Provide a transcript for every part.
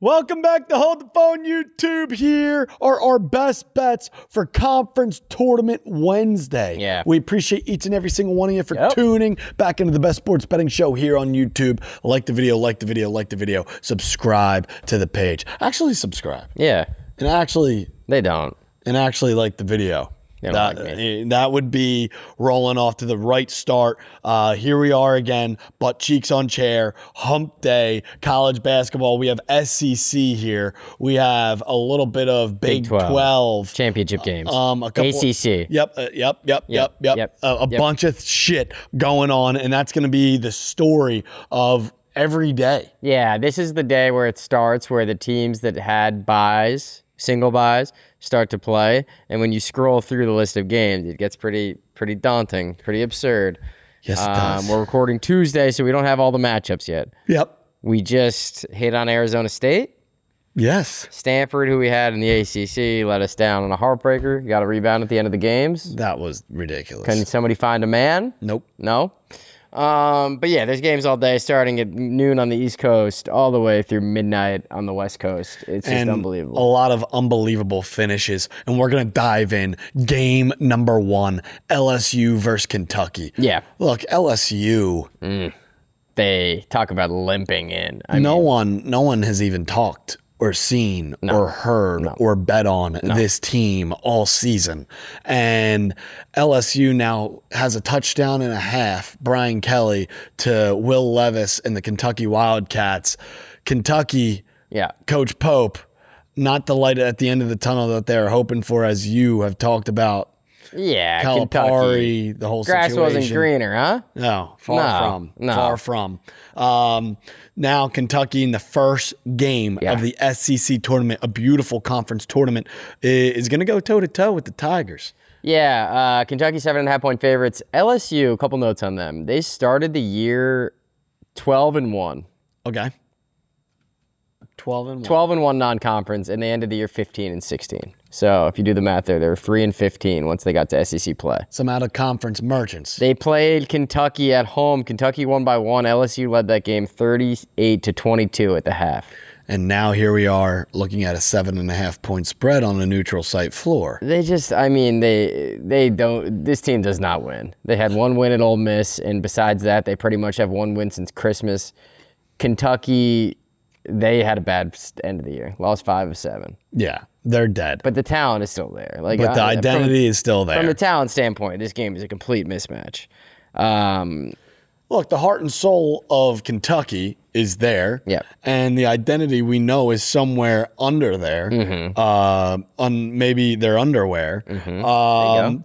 Welcome back to Hold the Phone YouTube. Here are our best bets for Conference Tournament Wednesday. Yeah. We appreciate each and every single one of you for tuning back into the best sports betting show here on YouTube. Like the video, like the video, like the video. Subscribe to the page. Actually subscribe. Yeah. And actually... They don't. And actually like the video. That would be rolling off to the right start. Here we are again, butt cheeks on chair, hump day, college basketball. We have SEC here. We have a little bit of Big 12. Championship games. A couple, ACC. Yep. A bunch of shit going on, and that's going to be the story of every day. Yeah, this is the day where it starts, where the teams that had buys, single buys, start to play, and when you scroll through the list of games, it gets pretty daunting, pretty absurd. Yes, it does. We're recording Tuesday, so we don't have all the matchups yet. Yep. We just hit on Arizona State. Yes. Stanford, who we had in the ACC, let us down on a heartbreaker. You got a rebound at the end of the games. That was ridiculous. Can somebody find a man? Nope. No? But yeah, there's games all day, starting at noon on the East Coast, all the way through midnight on the West Coast. It's just unbelievable. A lot of unbelievable finishes, and we're going to dive in. Game number 1, LSU versus Kentucky. Yeah. Look, LSU. They talk about limping in. No one has even talked or seen or heard or bet on this team all season. And LSU now has a touchdown and a half, Brian Kelly, to Will Levis and the Kentucky Wildcats. Kentucky, Coach Pope, not the light at the end of the tunnel that they're hoping for, as you have talked about. Yeah, Calipari, Kentucky. the whole Grass situation. wasn't greener, huh? No, far from. Now Kentucky in the first game of the SEC tournament, a beautiful conference tournament, is going to go toe-to-toe with the Tigers. Yeah, Kentucky 7.5-point favorites. LSU, a couple notes on them. They started the year 12-1. Okay. 12-1. 12-1 non-conference, and they ended the year 15-16. So if you do the math there, they were 3-15 once they got to SEC play. Some out-of-conference merchants. They played Kentucky at home. Kentucky won by 1. LSU led that game 38-22 at the half. And now here we are looking at a 7.5-point spread on a neutral site floor. They just, they don't, this team does not win. They had one win at Ole Miss, and besides that, they pretty much have one win since Christmas. Kentucky, they had a bad end of the year. Lost 5 of 7. Yeah, they're dead. But the talent is still there. But the identity is still there. From the talent standpoint, this game is a complete mismatch. Look, the heart and soul of Kentucky is there. Yeah. And the identity we know is somewhere under there. On maybe their underwear.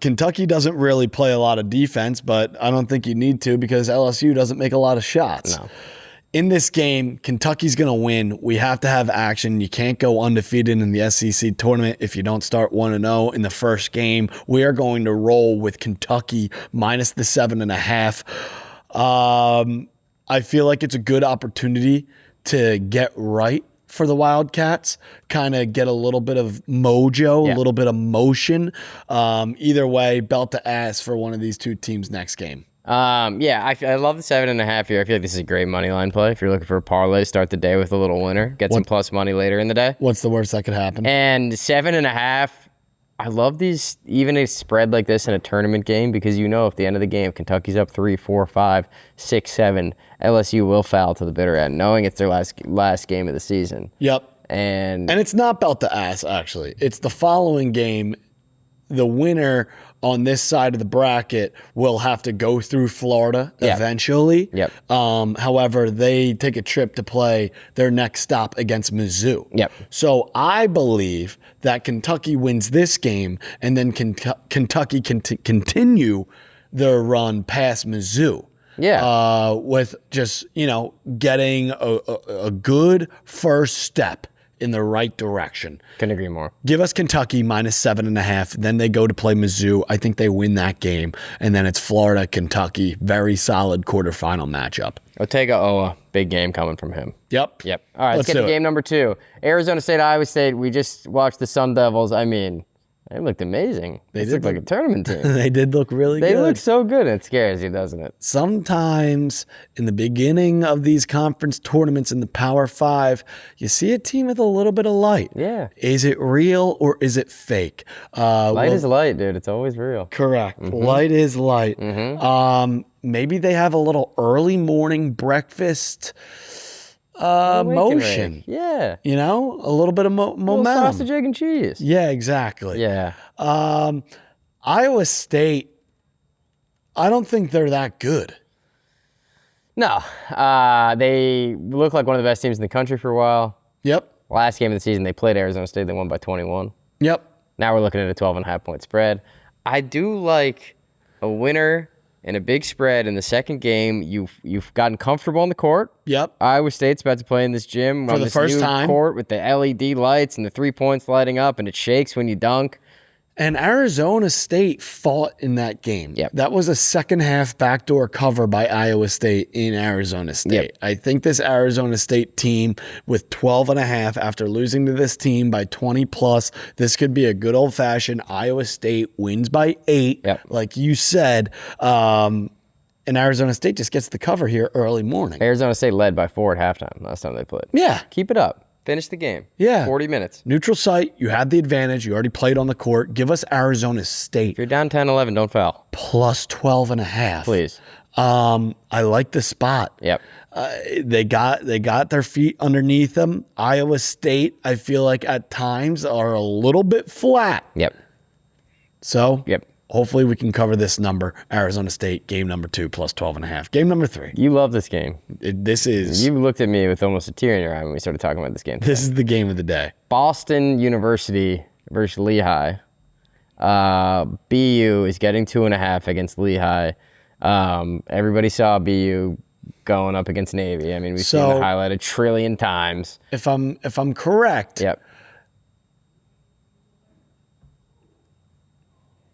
Kentucky doesn't really play a lot of defense, but I don't think you need to because LSU doesn't make a lot of shots. No. In this game, Kentucky's going to win. We have to have action. You can't go undefeated in the SEC tournament if you don't start 1-0 in the first game. We are going to roll with Kentucky minus the 7.5. I feel like it's a good opportunity to get right for the Wildcats, kind of get a little bit of mojo, a little bit of motion. Either way, belt to ass for one of these two teams next game. I love the 7.5 here. I feel like this is a great money line play. If you're looking for a parlay, start the day with a little winner. Get some plus money later in the day. What's the worst that could happen? And 7.5, I love these, even a spread like this in a tournament game, because you know at the end of the game, Kentucky's up 3, 4, 5, 6, 7. LSU will foul to the bitter end, knowing it's their last game of the season. Yep. And it's not belt to ass, actually. It's the following game. The winner on this side of the bracket will have to go through Florida eventually. Yep. However, they take a trip to play their next stop against Mizzou. Yep. So I believe that Kentucky wins this game, and then Kentucky can continue their run past Mizzou. Yeah. With just, getting a good first step in the right direction. Couldn't agree more. Give us Kentucky minus 7.5. Then they go to play Mizzou. I think they win that game. And then it's Florida, Kentucky. Very solid quarterfinal matchup. Otega Owa, big game coming from him. Yep. All right, let's get to game number 2. Arizona State, Iowa State. We just watched the Sun Devils. They looked amazing. They did looked like a tournament team. They did look really good. They look so good. It scares you, doesn't it? Sometimes in the beginning of these conference tournaments in the Power Five, you see a team with a little bit of light. Yeah. Is it real or is it fake? Light is light, dude. It's always real. Correct. Light is light. Maybe they have a little early morning breakfast motion. Yeah. You know, a little bit of momentum. Sausage, egg, and cheese. Yeah, exactly. Yeah. Iowa State, I don't think they're that good. No. They look like one of the best teams in the country for a while. Yep. Last game of the season, they played Arizona State. They won by 21. Yep. Now we're looking at a 12.5-point spread. I do like a winner and a big spread in the second game. You've gotten comfortable on the court. Yep. Iowa State's about to play in this gym for the first time. Court with the LED lights and the 3 points lighting up, and it shakes when you dunk. And Arizona State fought in that game. Yep. That was a second half backdoor cover by Iowa State in Arizona State. Yep. I think this Arizona State team with 12.5 after losing to this team by 20 plus, this could be a good old fashioned Iowa State wins by 8. Yep. Like you said, and Arizona State just gets the cover here early morning. Arizona State led by 4 at halftime last time they played. Yeah. Keep it up. Finish the game. Yeah. 40 minutes. Neutral site. You had the advantage. You already played on the court. Give us Arizona State. If you're down 10-11, don't foul. Plus 12.5. Please. I like the spot. Yep. They got their feet underneath them. Iowa State, I feel like at times are a little bit flat. Yep. So Yep. hopefully we can cover this number. Arizona State, game number 2, plus 12.5. Game number 3. You love this game. You looked at me with almost a tear in your eye when we started talking about this game today. This is the game of the day. Boston University versus Lehigh. BU is getting 2.5 against Lehigh. Everybody saw BU going up against Navy. I mean, we've seen the highlight a trillion times. If I'm correct, yep.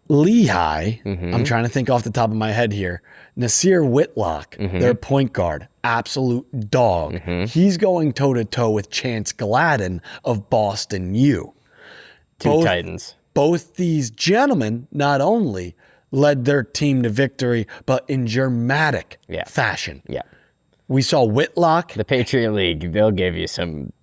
Lehigh, I'm trying to think off the top of my head here. Nasir Whitlock, their point guard, absolute dog. He's going toe-to-toe with Chance Gladden of Boston U. Two Titans. Both these gentlemen not only led their team to victory, but in dramatic fashion. Yeah. We saw Whitlock. The Patriot League, they'll give you some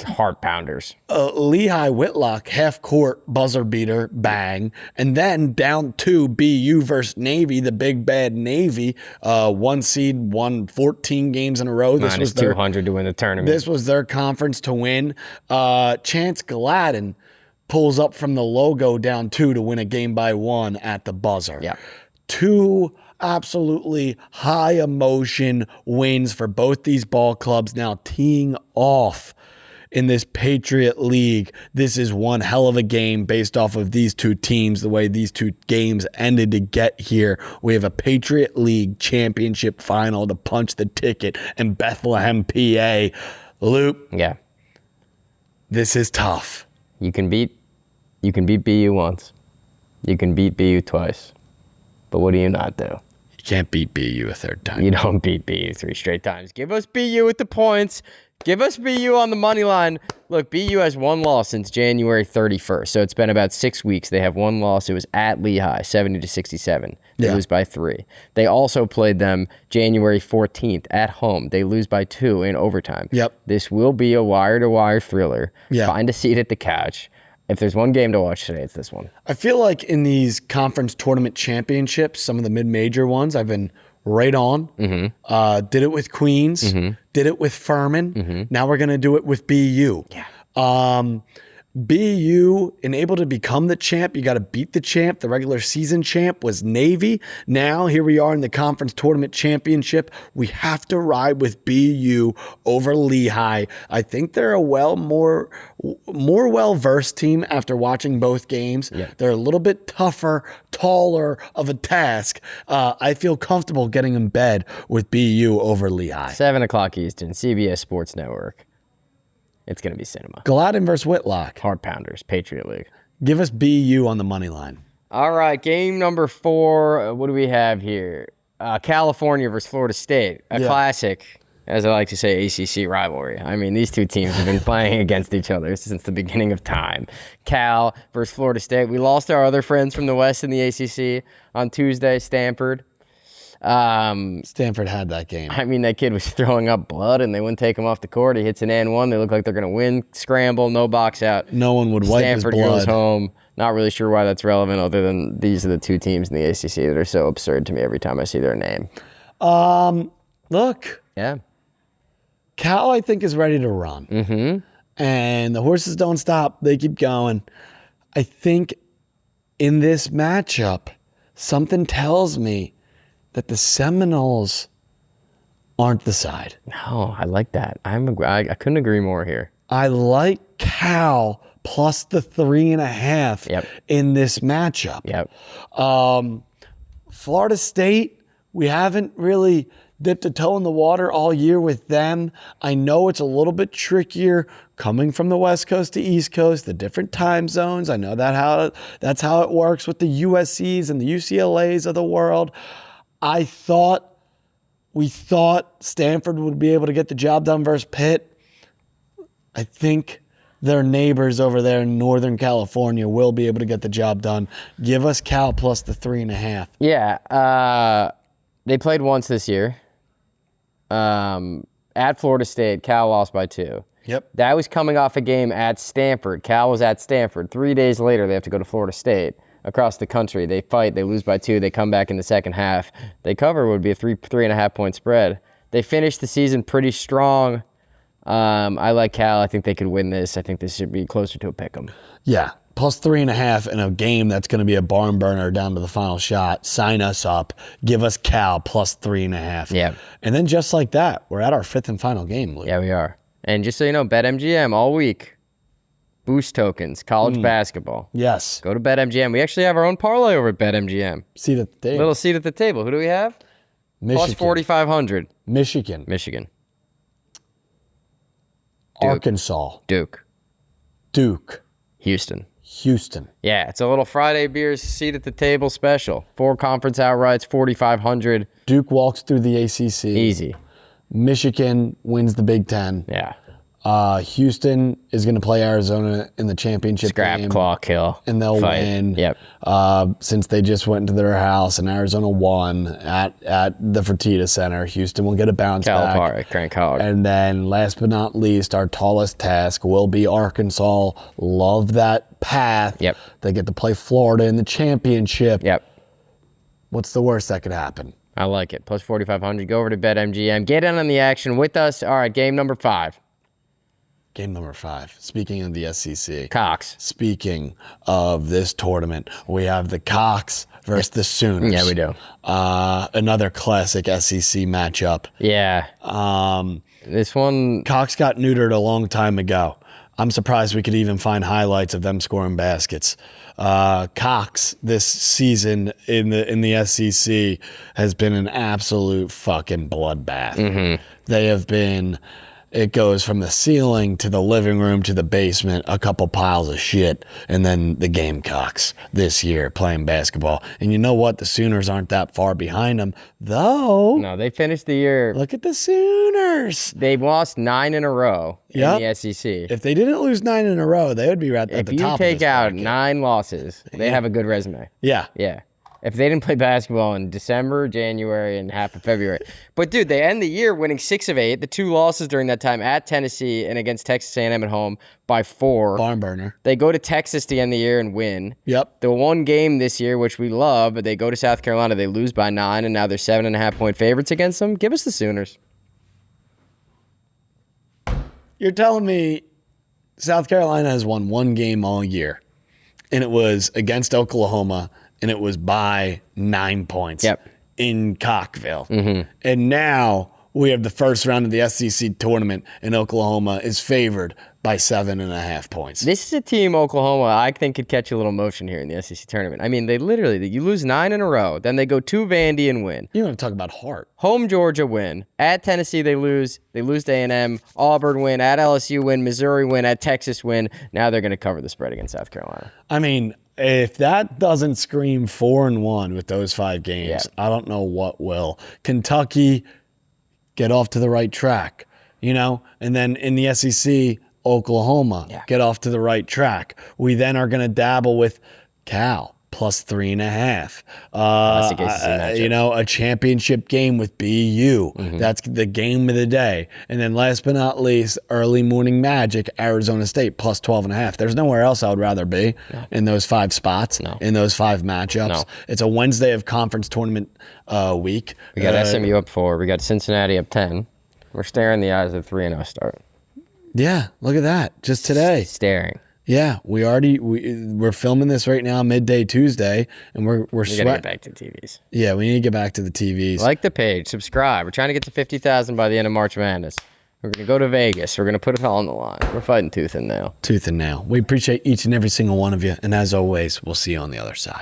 heart pounders. Lehigh Whitlock, half court buzzer beater, bang. And then down to BU versus Navy, the big bad Navy. 1 seed, won 14 games in a row. This was 200 to win the tournament. This was their conference to win. Chance Gladden pulls up from the logo down 2 to win a game by 1 at the buzzer. Yeah. 2 absolutely high emotion wins for both these ball clubs now teeing off in this Patriot League. This is one hell of a game based off of these two teams, the way these two games ended to get here. We have a Patriot League championship final to punch the ticket in Bethlehem, PA. Loop. Yeah. This is tough. You can beat BU once. You can beat BU twice. But what do you not do? You can't beat BU a third time. You don't beat BU 3 straight times. Give us BU with the points. Give us BU on the money line. Look, BU has 1 loss since January 31st, so it's been about 6 weeks. They have 1 loss. It was at Lehigh, 70-67. They lose by 3. They also played them January 14th at home. They lose by 2 in overtime. Yep. This will be a wire-to-wire thriller. Yeah. Find a seat at the couch. If there's one game to watch today, it's this one. I feel like in these conference tournament championships, some of the mid-major ones, I've been right on. Did it with Queens. Did it with Furman. Now we're going to do it with BU. Yeah. BU, and able to become the champ, you got to beat the champ. The regular season champ was Navy. Now here we are in the conference tournament championship. We have to ride with BU over Lehigh. I think they're a more well-versed team after watching both games. Yeah. They're a little bit tougher, taller of a task. I feel comfortable getting in bed with BU over Lehigh. 7 o'clock Eastern, CBS Sports Network. It's going to be cinema. Gladden versus Whitlock. Heart pounders, Patriot League. Give us BU on the money line. All right, game number 4. What do we have here? California versus Florida State. A classic. as I like to say, ACC rivalry. I mean, these two teams have been playing against each other since the beginning of time. Cal versus Florida State. We lost our other friends from the West in the ACC on Tuesday, Stanford. Stanford had that game. I mean, that kid was throwing up blood, and they wouldn't take him off the court. He hits an and one. They look like they're going to win. Scramble, no box out. No one would wipe Stanford his blood. goes home. Not really sure why that's relevant, other than these are the two teams in the ACC that are so absurd to me every time I see their name. Look. Yeah. Cal, I think, is ready to run. Mm-hmm. And the horses don't stop. They keep going. I think in this matchup, something tells me that the Seminoles aren't the side. No, I like that. I couldn't agree more here. I like Cal plus the 3.5 in this matchup. Yep. Florida State, we haven't really dipped a toe in the water all year with them. I know it's a little bit trickier coming from the West Coast to East Coast, the different time zones. I know that's how it works with the USCs and the UCLAs of the world. We thought Stanford would be able to get the job done versus Pitt. I think their neighbors over there in Northern California will be able to get the job done. Give us Cal plus the 3.5. Yeah. They played once this year. At Florida State, Cal lost by 2. Yep. That was coming off a game at Stanford. Cal was at Stanford. 3 days later, they have to go to Florida State. Across the country, they fight, they lose by 2, they come back in the second half. They cover would be a 3.5 point spread. They finished the season pretty strong. I like Cal. I think they could win this. I think this should be closer to a pick'em. Yeah, plus 3.5 in a game that's going to be a barn burner down to the final shot. Sign us up. Give us Cal plus 3.5. Yeah. And then just like that, we're at our 5th and final game, Luke. Yeah, we are. And just so you know, BetMGM all week. Boost tokens, college basketball. Yes. Go to BetMGM. We actually have our own parlay over at BetMGM. Seat at the table. Little seat at the table. Who do we have? Michigan. Plus 4,500. Michigan. Duke. Arkansas. Duke. Houston. Yeah, it's a little Friday beers seat at the table special. 4 conference outrights, 4,500. Duke walks through the ACC. Easy. Michigan wins the Big Ten. Yeah. Houston is going to play Arizona in the championship game. Scrap, claw, kill. And they'll win. Yep. Since they just went into their house and Arizona won at the Fertitta Center, Houston will get a bounce back. Calipari, crank hog. And then last but not least, our tallest task will be Arkansas. Love that path. Yep. They get to play Florida in the championship. Yep. What's the worst that could happen? I like it. Plus 4,500. Go over to BetMGM. Get in on the action with us. All right, game number 5. Game number 5. Speaking of the SEC. Cox. Speaking of this tournament, we have the Cox versus the Sooners. Yeah, we do. Another classic SEC matchup. Yeah. This one. Cox got neutered a long time ago. I'm surprised we could even find highlights of them scoring baskets. Cox this season in the SEC has been an absolute fucking bloodbath. Mm-hmm. They have been. It goes from the ceiling to the living room to the basement, a couple piles of shit, and then the Gamecocks this year playing basketball. And you know what? The Sooners aren't that far behind them, though. No, they finished the year. Look at the Sooners. They've lost 9 in a row in the SEC. If they didn't lose 9 in a row, they would be right at the top of this If you take out bracket. 9 losses, they have a good resume. Yeah. Yeah. If they didn't play basketball in December, January, and half of February. But, dude, they end the year winning 6 of 8. The 2 losses during that time at Tennessee and against Texas A&M at home by 4. Barn burner. They go to Texas to end the year and win. Yep. The one game this year, which we love, but they go to South Carolina. They lose by 9, and now they're 7.5 point favorites against them. Give us the Sooners. You're telling me South Carolina has won 1 game all year, and it was against Oklahoma, and it was by 9 points in Cockville. Mm-hmm. And now we have the first round of the SEC tournament, and Oklahoma is favored by 7.5 points. This is a team, Oklahoma, I think could catch a little motion here in the SEC tournament. I mean, you lose 9 in a row. Then they go to Vandy and win. You want to talk about heart. Home Georgia win. At Tennessee, they lose. They lose to A&M. Auburn win. At LSU win. Missouri win. At Texas win. Now they're going to cover the spread against South Carolina. I mean, if that doesn't scream 4-1 with those 5 games, I don't know what will. Kentucky get off to the right track, and then in the SEC, Oklahoma, get off to the right track. We then are going to dabble with Cal plus 3.5. A championship game with BU. That's the game of the day. And then last but not least, early morning magic, Arizona State plus 12.5. There's nowhere else I would rather be in those 5 spots, in those 5 matchups. It's a Wednesday of conference tournament week. We got SMU up 4. We got Cincinnati up 10. We're staring the eyes of 3-0 start. Yeah, look at that. Just today. Staring. Yeah, we're filming this right now, midday Tuesday, and we're We gotta get back to TVs. Yeah, we need to get back to the TVs. Like the page, subscribe. We're trying to get to 50,000 by the end of March Madness. We're gonna go to Vegas. We're gonna put it all on the line. We're fighting tooth and nail. Tooth and nail. We appreciate each and every single one of you, and as always, we'll see you on the other side.